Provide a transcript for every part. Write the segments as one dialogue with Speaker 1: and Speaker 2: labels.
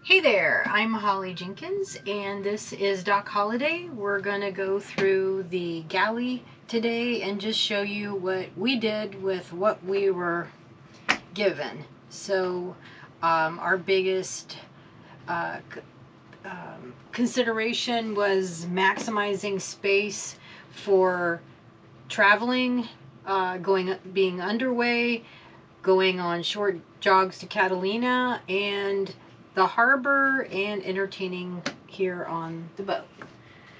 Speaker 1: Hey there, I'm Holly Jenkins and this is Doc Holiday. We're going to go through the Galley today and just show you what we did with what we were given. So our biggest consideration was maximizing space for traveling, being underway, going on short jogs to Catalina and the harbor, and entertaining here on the boat.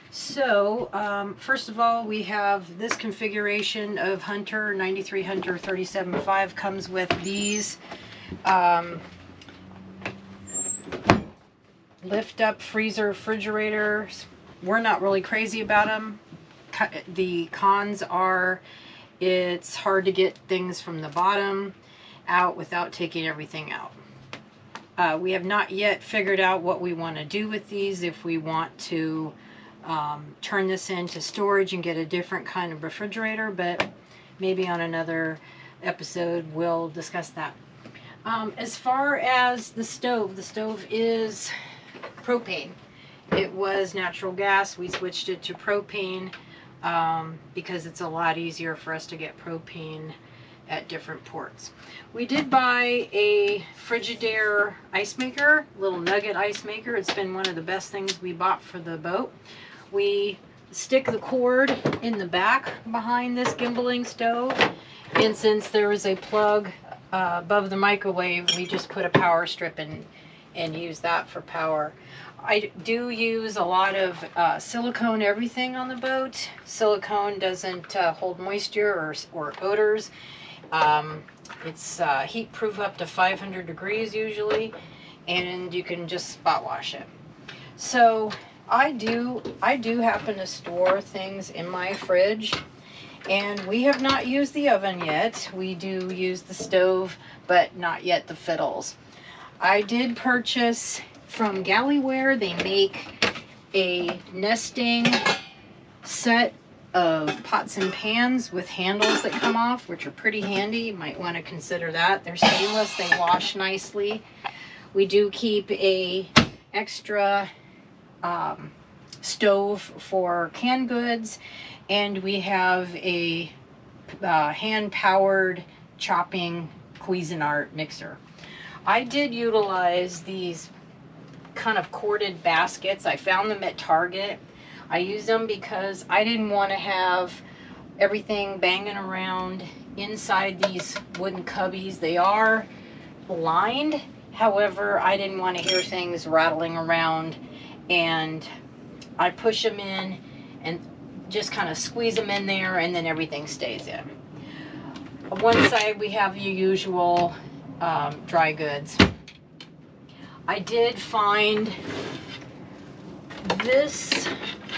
Speaker 1: So first of all, we have this configuration of Hunter 93 Hunter 37.5 comes with these lift up freezer refrigerators. We're not really crazy about them. The cons are it's hard to get things from the bottom out without taking everything out. We have not yet figured out what we want to do with these, if we want to turn this into storage and get a different kind of refrigerator, but maybe on another episode we'll discuss that. As far as the stove is propane. It was natural gas. We switched it to propane because it's a lot easier for us to get propane at different ports. We did buy a Frigidaire ice maker, little nugget ice maker. It's been one of the best things we bought for the boat. We stick the cord in the back behind this gimbaling stove, and since there is a plug above the microwave, we just put a power strip in and use that for power. I do use a lot of silicone everything on the boat. Silicone doesn't hold moisture or odors. It's heat proof up to 500 degrees usually, and you can just spot wash it. So I do happen to store things in my fridge, and we have not used the oven yet. We do use the stove, but not yet the fiddles. I did purchase from Galley. They make a nesting set of pots and pans with handles that come off, which are pretty handy. You might want to consider that. They're stainless, they wash nicely. We do keep a extra stove for canned goods, and we have a hand-powered chopping Cuisinart mixer. I did utilize these kind of corded baskets. I found them at Target. I use them because I didn't want to have everything banging around inside these wooden cubbies. They are lined, however, I didn't want to hear things rattling around, and I push them in and just kind of squeeze them in there, and then everything stays in. On one side we have your usual dry goods. I did find this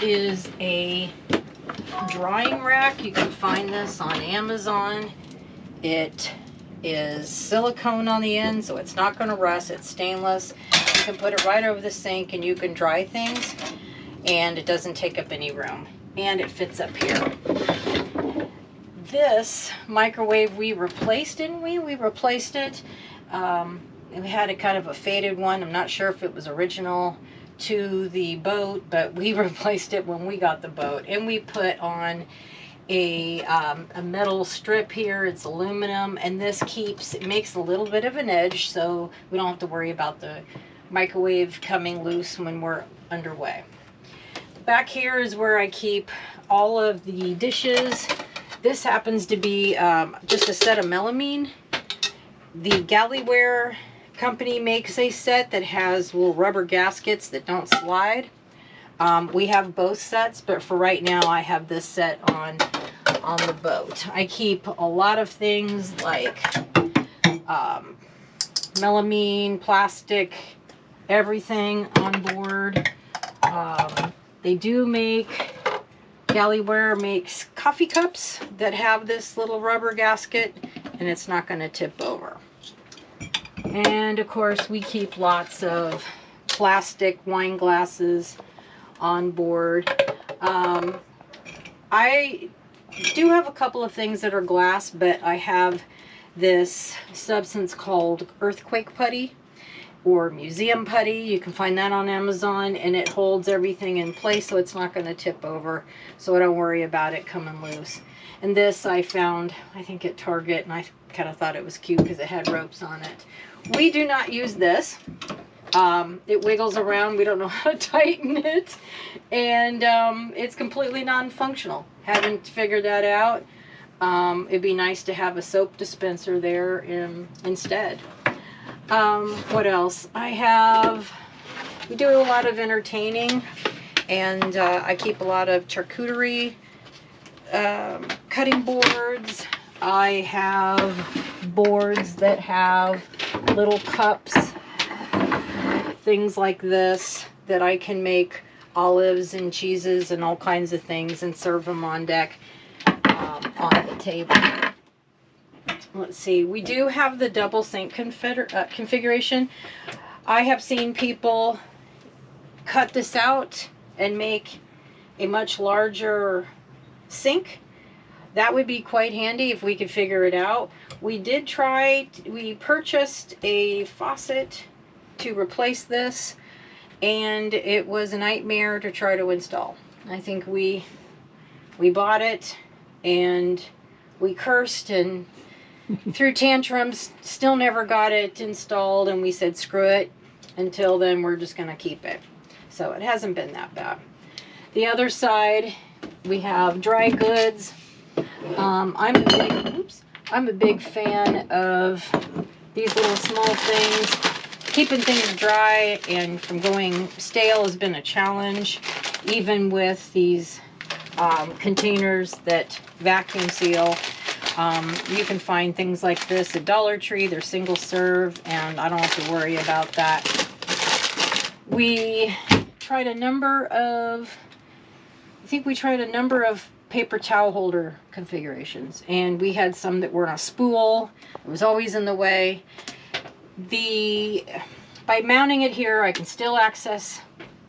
Speaker 1: is a drying rack. You can find this on Amazon. It is silicone on the end, so it's not going to rust. It's stainless. You can put it right over the sink and you can dry things, and it doesn't take up any room, and it fits up here. This microwave we replaced, didn't we? We replaced it. We had a kind of a faded one. I'm not sure if it was original to the boat, but we replaced it when we got the boat, and we put on a metal strip here. It's aluminum, and this it makes a little bit of an edge, so we don't have to worry about the microwave coming loose when we're underway. Back here is where I keep all of the dishes. This happens to be just a set of melamine. The Galley company makes a set that has little rubber gaskets that don't slide. We have both sets, but for right now I have this set on the boat. I keep a lot of things like melamine, plastic, everything on board. They do make, Galley makes coffee cups that have this little rubber gasket, and it's not going to tip over. And of course we keep lots of plastic wine glasses on board. I do have a couple of things that are glass, but I have this substance called earthquake putty. or museum putty. You can find that on Amazon, and it holds everything in place so it's not going to tip over, so I don't worry about it coming loose. And this I found, I think, at Target, and I kind of thought it was cute because it had ropes on it. We do not use this. It wiggles around. We don't know how to tighten it, and it's completely non-functional. Haven't figured that out. It'd be nice to have a soap dispenser there instead. What else? We do a lot of entertaining, and I keep a lot of charcuterie cutting boards. I have boards that have little cups, things like this, that I can make olives and cheeses and all kinds of things and serve them on deck, on the table. Let's see, we do have the double sink configuration. I have seen people cut this out and make a much larger sink. That would be quite handy if we could figure it out. We purchased a faucet to replace this, and it was a nightmare to try to install. I think we bought it and we cursed and threw tantrums, still never got it installed, and we said screw it. Until then, we're just going to keep it. So it hasn't been that bad. The other side, we have dry goods. I'm a big fan of these little small things. Keeping things dry and from going stale has been a challenge, even with these containers that vacuum seal. You can find things like this at Dollar Tree. They're single serve, and I don't have to worry about that. We tried a number of paper towel holder configurations, and we had some that were on a spool. It was always in the way. By mounting it here, I can still access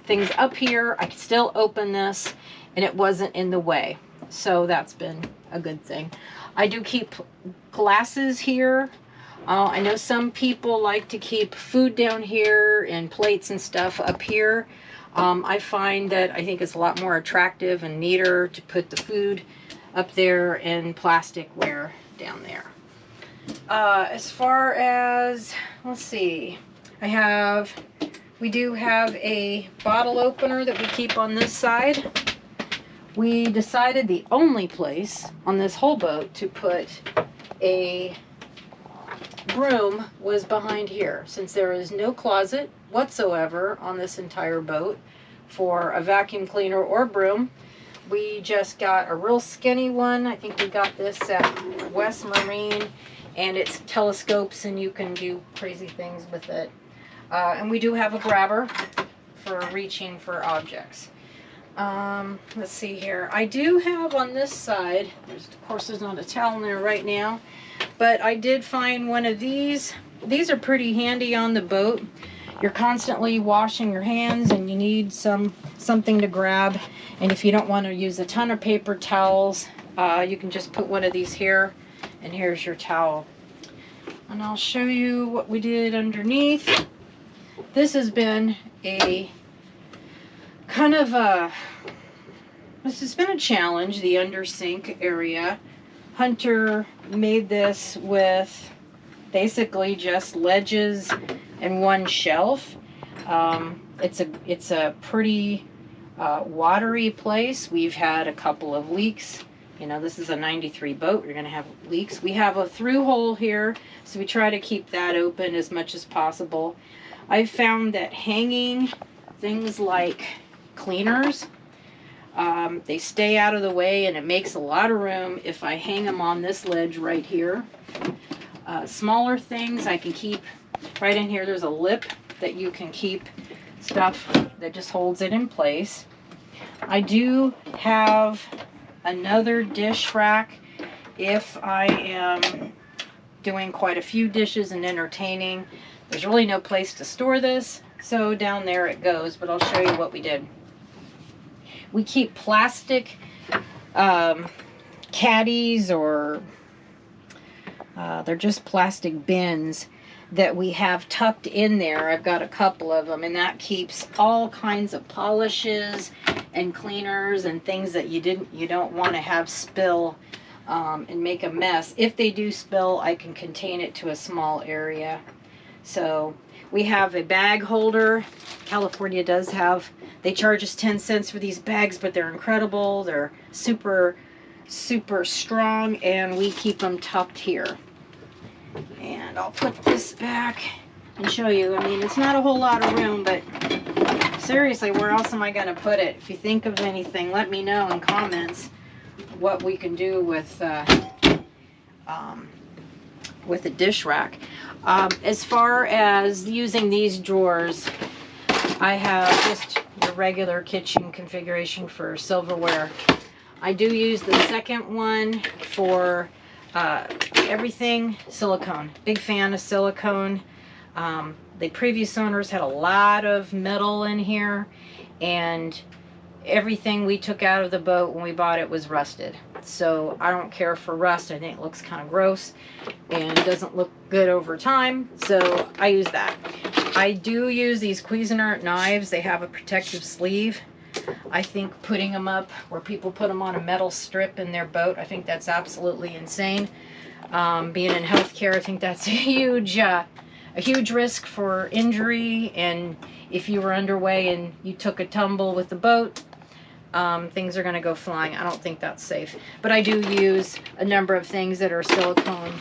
Speaker 1: things up here. I can still open this, and it wasn't in the way. So that's been a good thing. I do keep glasses here. I know some people like to keep food down here and plates and stuff up here. I find that I think it's a lot more attractive and neater to put the food up there and plasticware down there. As far as, let's see, we do have a bottle opener that we keep on this side. We decided the only place on this whole boat to put a broom was behind here, since there is no closet whatsoever on this entire boat for a vacuum cleaner or broom. We just got a real skinny one. I think we got this at West Marine, and it telescopes and you can do crazy things with it. And we do have a grabber for reaching for objects. Let's see here. I do have on this side, of course there's not a towel in there right now, but I did find one of these. These are pretty handy on the boat. You're constantly washing your hands and you need something to grab. And if you don't want to use a ton of paper towels, you can just put one of these here, and here's your towel. And I'll show you what we did underneath. This has been a kind of this has been a challenge, the under sink area. Hunter made this with basically just ledges and one shelf. It's a pretty watery place. We've had a couple of leaks. You know, this is a 93 boat. You're going to have leaks. We have a through hole here, so we try to keep that open as much as possible. I've found that hanging things like cleaners, they stay out of the way, and it makes a lot of room if I hang them on this ledge right here. Smaller things I can keep right in here. There's a lip that you can keep stuff that just holds it in place. I do have another dish rack if I am doing quite a few dishes and entertaining. There's really no place to store this, so down there it goes, but I'll show you what we did. We keep plastic caddies, or they're just plastic bins that we have tucked in there. I've got a couple of them, and that keeps all kinds of polishes and cleaners and things that you don't want to have spill and make a mess. If they do spill, I can contain it to a small area. So we have a bag holder. California does have, they charge us 10 cents for these bags, but they're incredible. They're super, super strong, and we keep them tucked here. And I'll put this back and show you. I mean, it's not a whole lot of room, but seriously, where else am I going to put it? If you think of anything, let me know in comments what we can do with a dish rack. As far as using these drawers, I have just the regular kitchen configuration for silverware. I do use the second one for everything silicone. Big fan of silicone. The previous owners had a lot of metal in here, and everything we took out of the boat when we bought it was rusted. So I don't care for rust. I think it looks kind of gross and it doesn't look good over time, so I use that. I do use these Cuisinart knives. They have a protective sleeve. I think putting them up where people put them on a metal strip in their boat, I think that's absolutely insane. Being in healthcare, I think that's a huge risk for injury, and if you were underway and you took a tumble with the boat, things are going to go flying. I don't think that's safe. But I do use a number of things that are silicone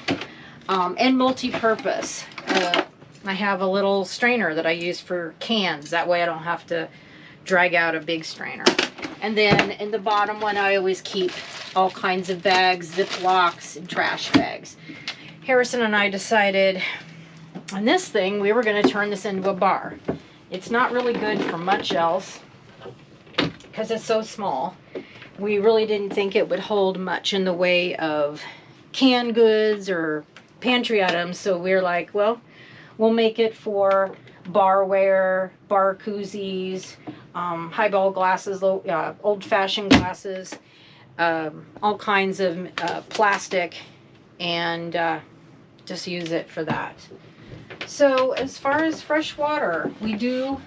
Speaker 1: and multi-purpose. I have a little strainer that I use for cans. That way I don't have to drag out a big strainer. And then in the bottom one, I always keep all kinds of bags, Ziplocs, and trash bags. Harrison and I decided on this thing, we were going to turn this into a bar. It's not really good for much else because it's so small. We really didn't think it would hold much in the way of canned goods or pantry items, so we're like, well, we'll make it for barware, bar koozies, highball glasses, old-fashioned glasses, all kinds of plastic, and just use it for that. So as far as fresh water, we do,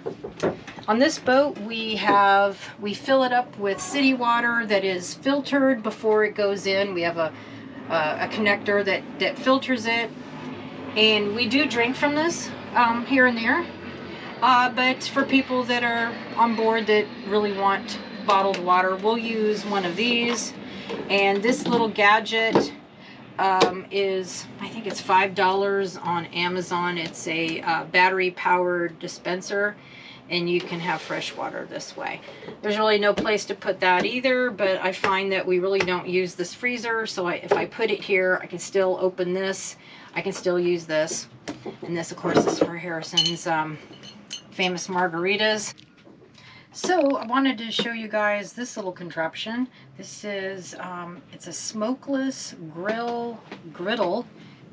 Speaker 1: on this boat, we fill it up with city water that is filtered before it goes in. We have a connector that filters it, and we do drink from this here and there. But for people that are on board that really want bottled water, we'll use one of these. And this little gadget is, I think it's $5 on Amazon. It's a battery-powered dispenser, and you can have fresh water this way. There's really no place to put that either, but I find that we really don't use this freezer, so if I put it here, I can still open this. I can still use this. And this, of course, is for Harrison's famous margaritas. So I wanted to show you guys this little contraption. This is, it's a smokeless griddle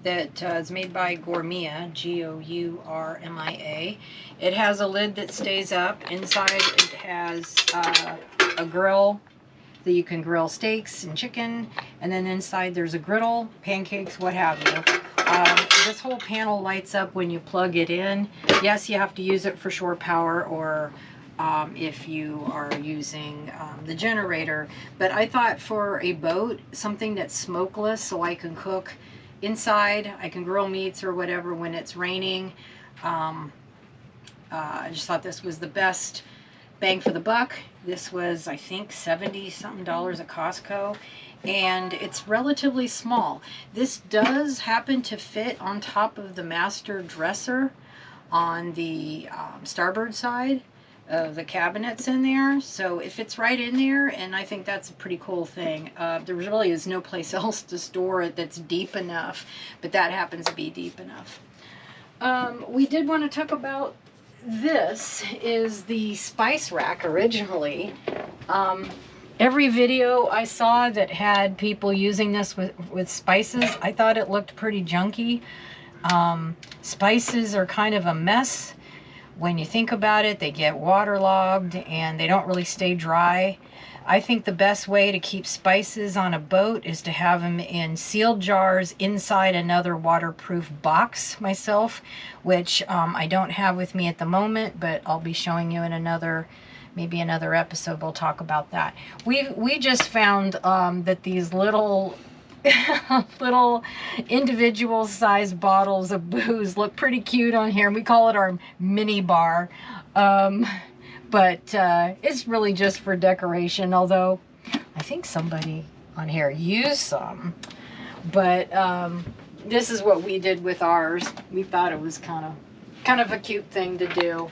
Speaker 1: that is made by Gourmia, G-O-U-R-M-I-A. It has a lid that stays up. Inside it has a grill that you can grill steaks and chicken, and then inside there's a griddle, pancakes, what have you. This whole panel lights up when you plug it in. Yes, you have to use it for shore power, or if you are using the generator. But I thought for a boat, something that's smokeless, so I can cook inside, I can grill meats or whatever when it's raining. I just thought this was the best bang for the buck. This was, I think, $70-something at Costco, and it's relatively small. This does happen to fit on top of the master dresser on the starboard side of the cabinets in there, so if it's right in there, and I think that's a pretty cool thing. There really is no place else to store it that's deep enough, but that happens to be deep enough. We did want to talk about, this is the spice rack originally. Every video I saw that had people using this with spices, I thought it looked pretty junky. Spices are kind of a mess. When you think about it, they get waterlogged and they don't really stay dry. I think the best way to keep spices on a boat is to have them in sealed jars inside another waterproof box myself, which I don't have with me at the moment, but I'll be showing you in maybe another episode. We'll talk about that. We just found that these little little individual sized bottles of booze look pretty cute on here. We call it our mini bar. But it's really just for decoration, although I think somebody on here used some. But this is what we did with ours. We thought it was kind of a cute thing to do.